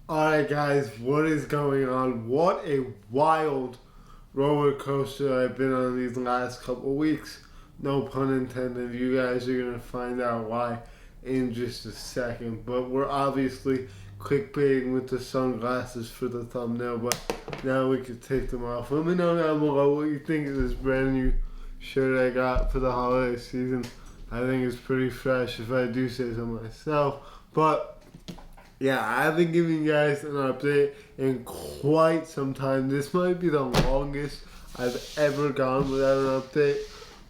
Alright guys, what is going on? What a wild roller coaster I've been on these last couple weeks. No pun intended. You guys are gonna find out why in just a second. But we're obviously clickbaiting with the sunglasses for the thumbnail, but now we can take them off. Let me know down below what you think of this brand new shirt I got for the holiday season. I think it's pretty fresh if I do say so myself. But yeah, I've been giving you guys an update in quite some time. This might be the longest I've ever gone without an update.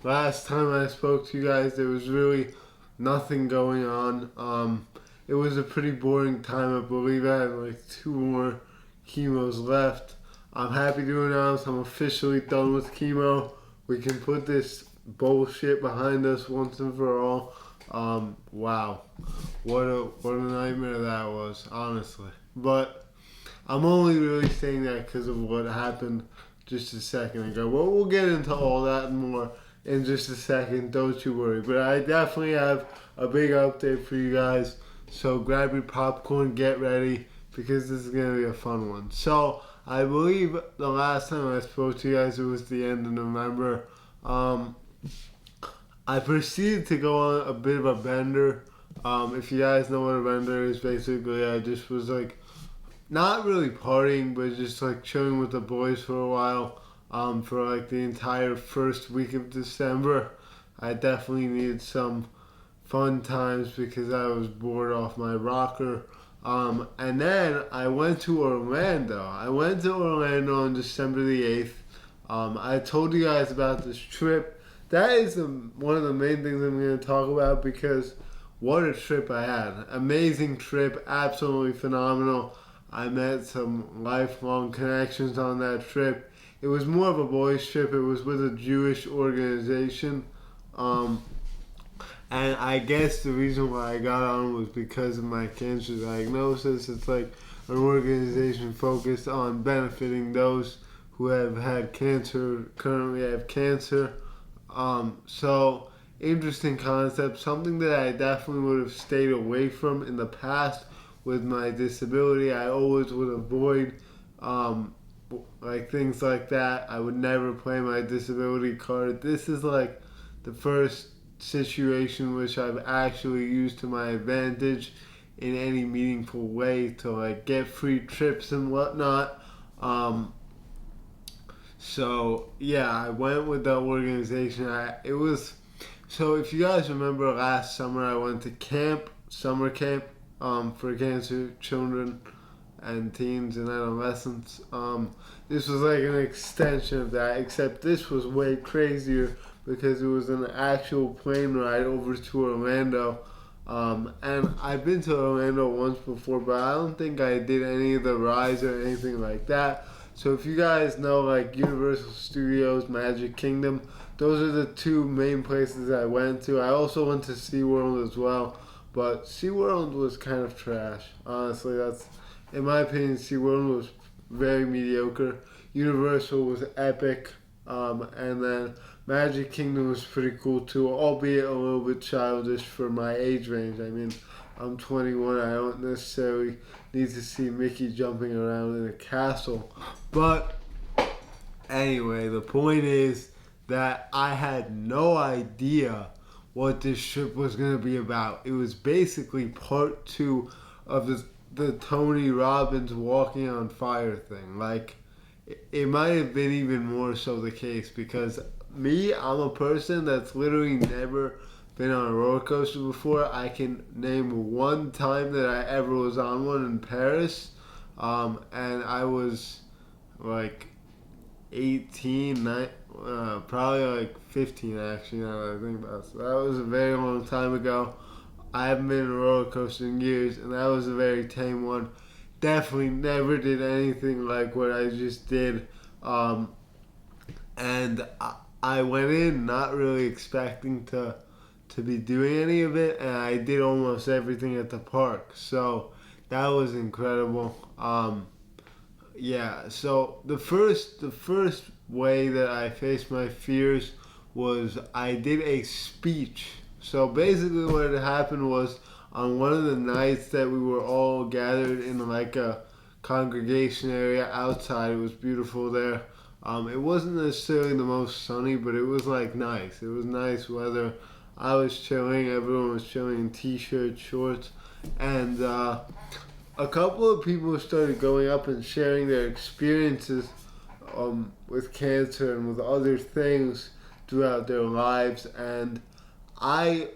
Last time I spoke to you guys, there was really nothing going on. It was a pretty boring time. I believe I had like 2 more chemos left. I'm happy to announce I'm officially done with chemo. We can put this bullshit behind us once and for all. Wow, what a nightmare that was, honestly. But I'm only really saying that because of what happened just a second ago. Well, we'll get into all that and more in just a second, don't you worry. But I definitely have a big update for you guys, so grab your popcorn, get ready, because this is going to be a fun one. So I believe the last time I spoke to you guys, it was the end of November. I proceeded to go on a bit of a bender. If you guys know what a bender is, basically I just was like, not really partying, but just like chilling with the boys for a while. For like the entire first week of December. I definitely needed some fun times because I was bored off my rocker. And then I went to Orlando. I went to Orlando on December the 8th. I told you guys about this trip. That is one of the main things I'm going to talk about because what a trip I had. Amazing trip, absolutely phenomenal. I met some lifelong connections on that trip. It was more of a boys' trip. It was with a Jewish organization. And I guess the reason why I got on was because of my cancer diagnosis. It's like an organization focused on benefiting those who have had cancer, currently have cancer. So interesting concept, something that I definitely would have stayed away from in the past with my disability. I always would avoid like things like that. I would never play my disability card. This is like the first situation which I've actually used to my advantage in any meaningful way to like get free trips and whatnot. So yeah, I went with that organization. So if you guys remember last summer, I went to summer camp, for cancer children and teens and adolescents. This was like an extension of that, except this was way crazier because it was an actual plane ride over to Orlando. And I've been to Orlando once before, but I don't think I did any of the rides or anything like that. So if you guys know like Universal Studios, Magic Kingdom, those are the 2 main places I went to. I also went to SeaWorld as well, but SeaWorld was kind of trash. Honestly, that's, in my opinion, SeaWorld was very mediocre. Universal was epic, and then Magic Kingdom was pretty cool too, albeit a little bit childish for my age range. I mean, I'm 21, I don't necessarily need to see Mickey jumping around in a castle. But anyway, the point is that I had no idea what this trip was going to be about. It was basically part 2 of the Tony Robbins walking on fire thing. Like, it might have been even more so the case because I'm a person that's literally never been on a roller coaster before. I can name one time that I ever was on one in Paris, and I was like 18, probably like 15 actually, now that I think about it. So that was a very long time ago. I haven't been on a roller coaster in years, and that was a very tame one. Definitely never did anything like what I just did. And I went in not really expecting to be doing any of it, and I did almost everything at the park. So that was incredible. Yeah, so the first way that I faced my fears was I did a speech. So basically what had happened was on one of the nights that we were all gathered in like a congregation area outside. It was beautiful there. It wasn't necessarily the most sunny, but it was like nice. It was nice weather. I was chilling. Everyone was chilling in t-shirts, shorts, and a couple of people started going up and sharing their experiences with cancer and with other things throughout their lives. And I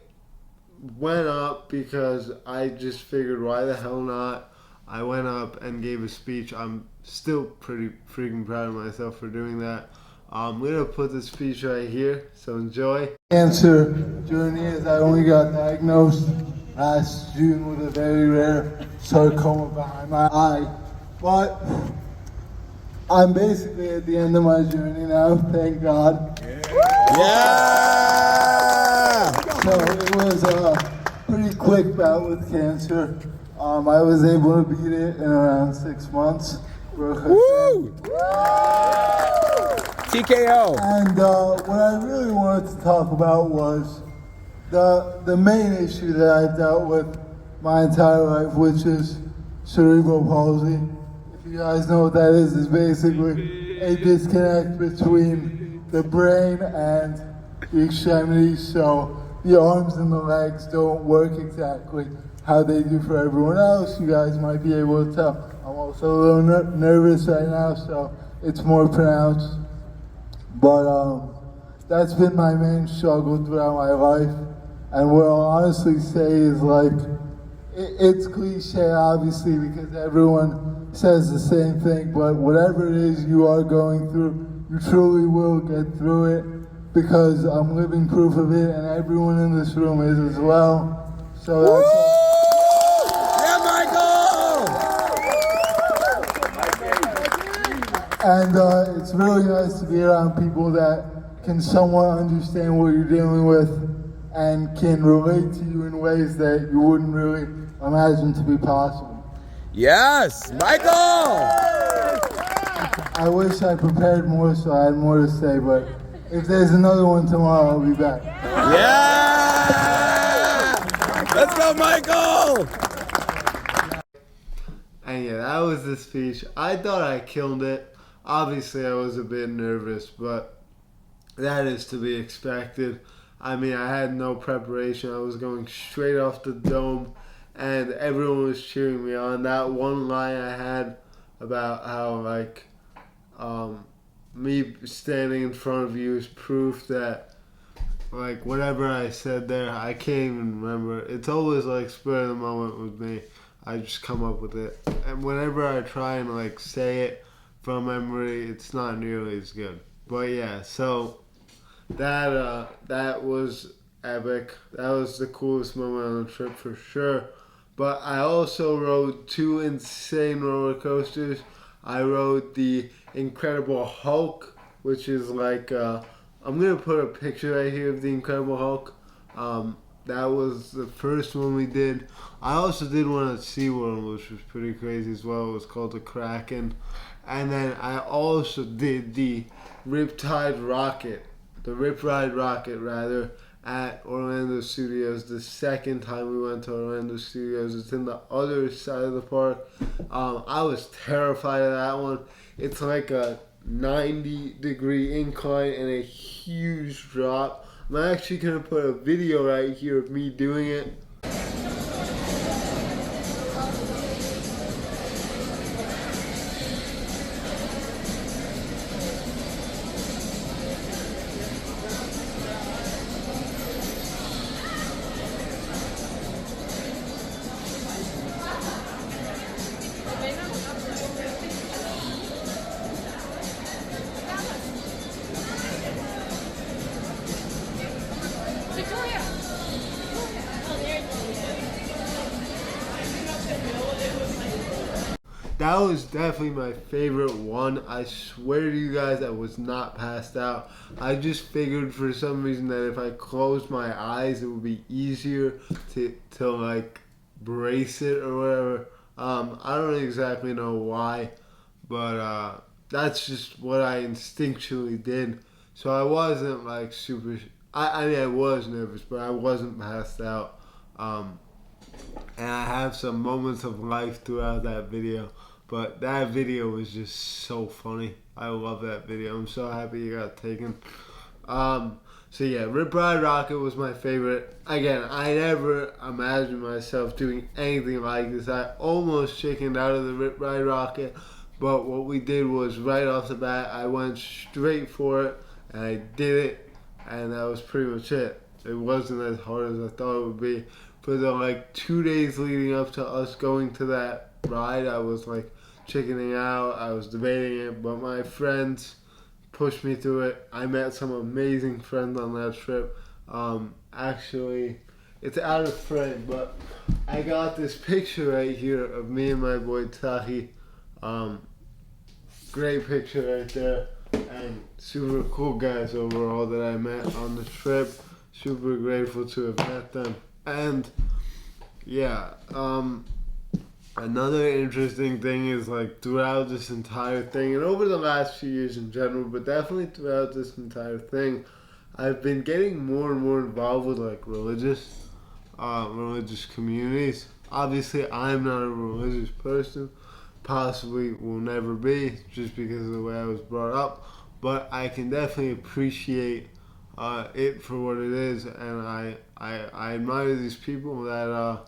went up because I just figured, why the hell not? I went up and gave a speech. I'm still pretty freaking proud of myself for doing that. I'm going to put the speech right here, so enjoy. Cancer journey is I only got diagnosed last June with a very rare sarcoma behind my eye. But I'm basically at the end of my journey now, thank God. Yeah! So it was a pretty quick bout with cancer. I was able to beat it in around 6 months. Woo! TKO. And what I really wanted to talk about was the main issue that I dealt with my entire life, which is cerebral palsy. If you guys know what that is basically a disconnect between the brain and the extremities, so the arms and the legs don't work exactly how they do for everyone else. You guys might be able to tell. I'm also a little nervous right now, so it's more pronounced. But that's been my main struggle throughout my life. And what I'll honestly say is, like, it's cliche obviously because everyone says the same thing, but whatever it is you are going through, you truly will get through it, because I'm living proof of it, and everyone in this room is as well. So that's all. And it's really nice to be around people that can somewhat understand what you're dealing with and can relate to you in ways that you wouldn't really imagine to be possible. Yes, Michael! I wish I prepared more so I had more to say, but if there's another one tomorrow, I'll be back. Yeah! Let's go, Michael! And yeah, that was the speech. I thought I killed it. Obviously, I was a bit nervous, but that is to be expected. I mean, I had no preparation. I was going straight off the dome, and everyone was cheering me on. That one line I had about how, like, me standing in front of you is proof that, like, whatever I said there, I can't even remember. It's always, like, spur of the moment with me. I just come up with it. And whenever I try and, like, say it from memory, it's not nearly as good. But yeah, so that was epic. That was the coolest moment on the trip for sure. But I also rode 2 insane roller coasters. I rode the Incredible Hulk, which is like I'm gonna put a picture right here of the Incredible Hulk. That was the first one we did. I also did one at SeaWorld, which was pretty crazy as well. It was called the Kraken. And then I also did the Rip Ride Rocket, at Orlando Studios. The second time we went to Orlando Studios, it's in the other side of the park. I was terrified of that one. It's like a 90-degree incline and a huge drop. I'm actually going to put a video right here of me doing it. That was definitely my favorite one. I swear to you guys, I was not passed out. I just figured for some reason that if I closed my eyes, it would be easier to like brace it or whatever. I don't exactly know why, but that's just what I instinctually did. So I wasn't like super. I mean, I was nervous, but I wasn't passed out. And I have some moments of life throughout that video. But that video was just so funny. I love that video. I'm so happy it got taken. So yeah, Rip Ride Rocket was my favorite. Again, I never imagined myself doing anything like this. I almost chickened out of the Rip Ride Rocket. But what we did was right off the bat, I went straight for it. And I did it. And that was pretty much it. It wasn't as hard as I thought it would be. For the like 2 days leading up to us going to that ride, I was like chickening out. I was debating it, but my friends pushed me through it. I met some amazing friends on that trip. Actually, it's out of frame, but I got this picture right here of me and my boy Tahi. Great picture right there, and super cool guys overall that I met on the trip. Super grateful to have met them. And yeah, another interesting thing is like throughout this entire thing and over the last few years in general, but definitely throughout this entire thing, I've been getting more and more involved with like religious communities. Obviously, I'm not a religious person, possibly will never be just because of the way I was brought up, but I can definitely appreciate it for what it is, and I admire these people that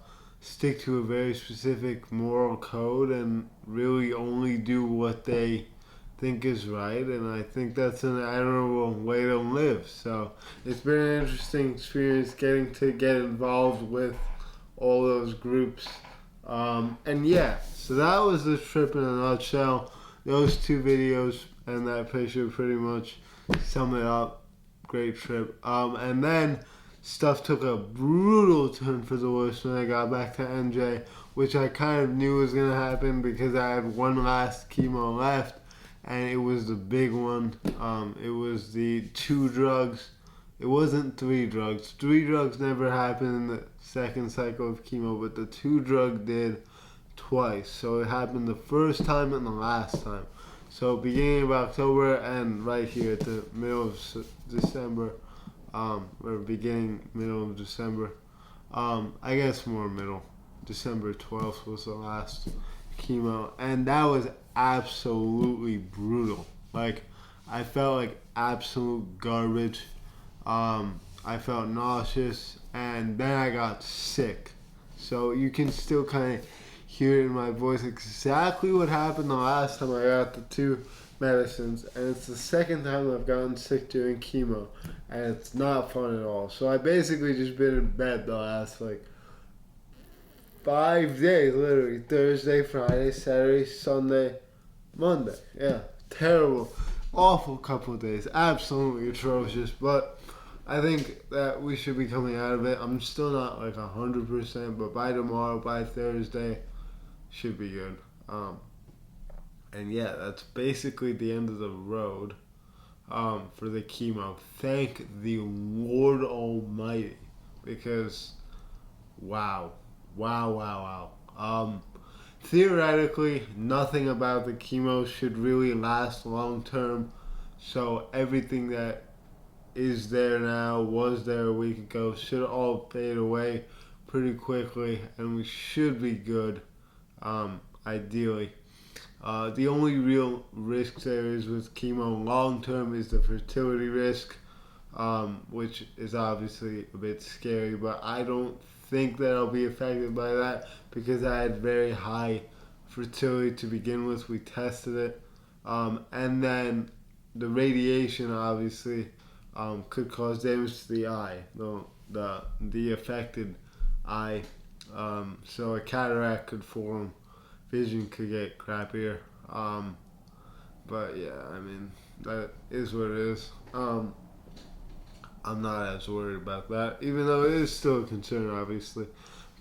stick to a very specific moral code and really only do what they think is right, and I think that's an admirable way to live. So it's been an interesting experience getting to get involved with all those groups. And yeah, so that was the trip in a nutshell. Those two videos and that picture pretty much sum it up. Great trip. And then stuff took a brutal turn for the worse when I got back to NJ, which I kind of knew was going to happen because I had one last chemo left, and it was the big one. It was the 2 drugs. It wasn't 3 drugs. 3 drugs never happened in the second cycle of chemo, but the 2 drug did twice. So it happened the first time and the last time. So beginning of October and right here at the middle of December, or beginning, middle of December, I guess more middle. December 12th was the last chemo, and that was absolutely brutal. Like, I felt like absolute garbage. I felt nauseous, and then I got sick. So you can still kind of hear it in my voice exactly what happened the last time I got the 2 medicines, and it's the second time I've gotten sick during chemo, and it's not fun at all. So I basically just been in bed the last like 5 days, literally Thursday, Friday, Saturday, Sunday, Monday. Yeah, terrible, awful couple of days, absolutely atrocious. But I think that we should be coming out of it. I'm still not like 100%, but by tomorrow, by Thursday, should be good. And yeah, that's basically the end of the road for the chemo. Thank the Lord Almighty, because wow. Theoretically, nothing about the chemo should really last long term. So everything that is there now, was there a week ago, should all fade away pretty quickly, and we should be good, ideally. The only real risk there is with chemo long term is the fertility risk, which is obviously a bit scary, but I don't think that I'll be affected by that because I had very high fertility to begin with. We tested it, and then the radiation obviously could cause damage to the eye, the affected eye, so a cataract could form, vision could get crappier, but yeah, I mean, that is what it is. I'm not as worried about that, even though it is still a concern, obviously.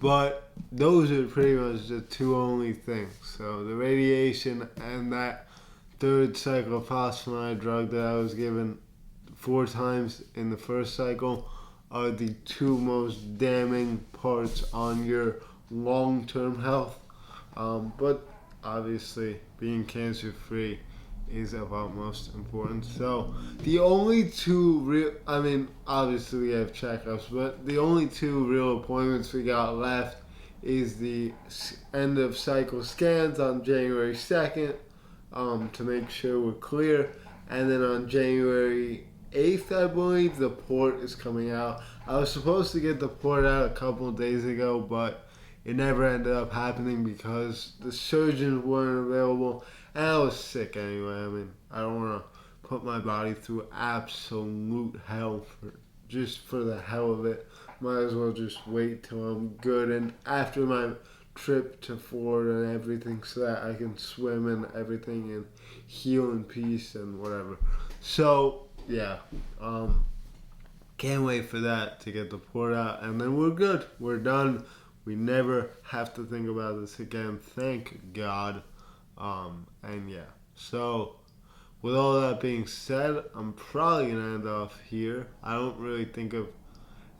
But those are pretty much the 2 only things. So the radiation and that 3rd cyclophosphamide drug that I was given 4 times in the first cycle are the 2 most damning parts on your long-term health. But obviously, being cancer-free is of utmost importance. So the only 2 real, I mean, obviously we have checkups, but the only 2 real appointments we got left is the end of cycle scans on January 2nd to make sure we're clear. And then on January 8th, I believe, the port is coming out. I was supposed to get the port out a couple of days ago, but it never ended up happening because the surgeons weren't available. And I was sick anyway. I mean, I don't want to put my body through absolute hell just for the hell of it. Might as well just wait till I'm good and after my trip to Florida and everything so that I can swim and everything and heal in peace and whatever. So, yeah. Can't wait for that to get the port out and then we're good. We're done. We never have to think about this again. Thank God. And yeah. So, with all that being said, I'm probably going to end off here. I don't really think of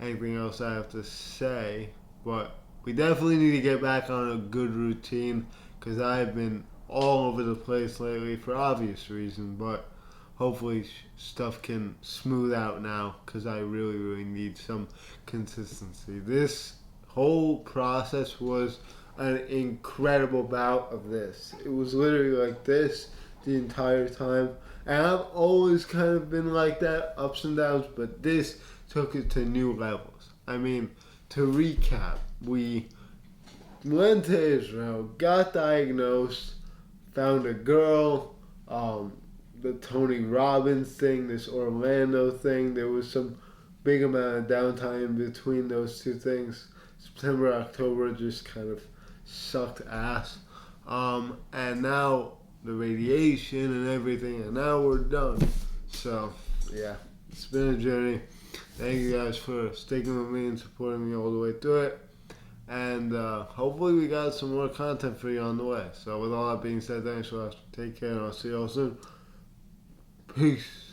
anything else I have to say, but we definitely need to get back on a good routine because I've been all over the place lately for obvious reasons, but hopefully stuff can smooth out now because I really need some consistency. This whole process was an incredible bout of this. It was literally like this the entire time, and I've always kind of been like that, ups and downs, but this took it to new levels. I mean, to recap, we went to Israel, got diagnosed, found a girl, the Tony Robbins thing, this Orlando thing. There was some big amount of downtime in between those two things. September, October just kind of sucked ass. And now the radiation and everything, and now we're done. So, yeah, it's been a journey. Thank you guys for sticking with me and supporting me all the way through it. And hopefully we got some more content for you on the way. So with all that being said, thanks for watching. Take care and I'll see you all soon. Peace.